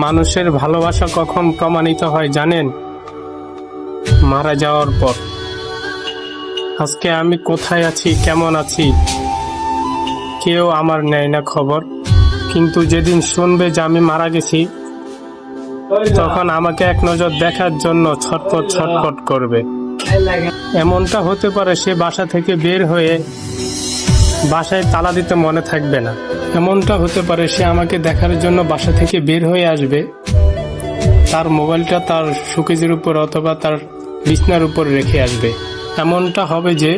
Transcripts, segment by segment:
মানুষের ভালোবাসা কখন প্রমাণিত হয় জানেন? মারা যাওয়ার পর। আজকে আমি কোথায় আছি, কেমন আছি, কেউ আমার নেয় না খবর। কিন্তু যেদিন শুনবে যে আমি মারা গেছি, তখন আমাকে এক নজর দেখার জন্য ছটফট ছটফট করবে। এমনটা হতে পারে সে বাসা থেকে বের হয়ে বাসায় তালা দিতে মনে থাকবে না। এমনটা হতে পারে সে আমাকে দেখার জন্য বাসা থেকে বের হয়ে আসবে, তার মোবাইলটা তার শোকেজের উপর অথবা তার বিছনার উপর রেখে আসবে। এমনটা হবে যে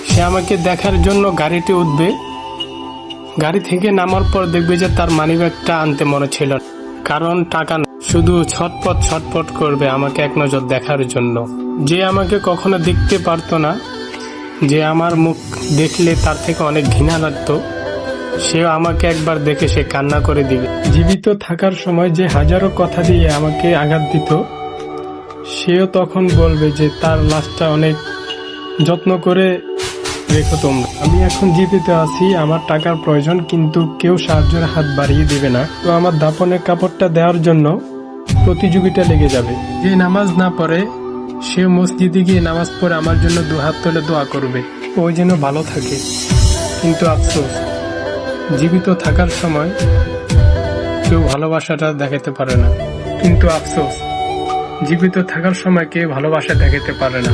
সে আমাকে দেখার জন্য গাড়িতে উঠবে, গাড়ি থেকে নামার পর দেখবে যে তার মানিব্যাগটা আনতে মনে ছিল, কারণ টাকা না, শুধু ছটপট ছটপট করবে আমাকে এক নজর দেখার জন্য। যে আমাকে কখনো দেখতে পারতো না, যে আমার মুখ দেখলে তার থেকে অনেক ঘৃণা লাগতো, সেও আমাকে একবার দেখে সে কান্না করে দিবে। জীবিত থাকার সময় যে হাজারো কথা দিয়ে আমাকে আঘাত দিত, সেও তখন বলবে যে তার লাশটা অনেক যত্ন করে রেখো তোমরা। আমি এখন জীবিত আছি, আমার টাকার প্রয়োজন, কিন্তু কেউ সাহায্যের হাত বাড়িয়ে দিবে না। তো আমার দাফনের কাপড়টা দেওয়ার জন্য প্রতিযোগিতা লেগে যাবে। যে নামাজ না পড়ে সেও মসজিদে গিয়ে নামাজ পড়ে আমার জন্য দুহাত তুলে দোয়া করবে, ওই যেন ভালো থাকে। কিন্তু আফসোস, জীবিত থাকার সময় কেউ ভালোবাসাটা দেখাতে পারে না। কিন্তু আফসোস, জীবিত থাকার সময় কেউ ভালোবাসা দেখাতে পারে না।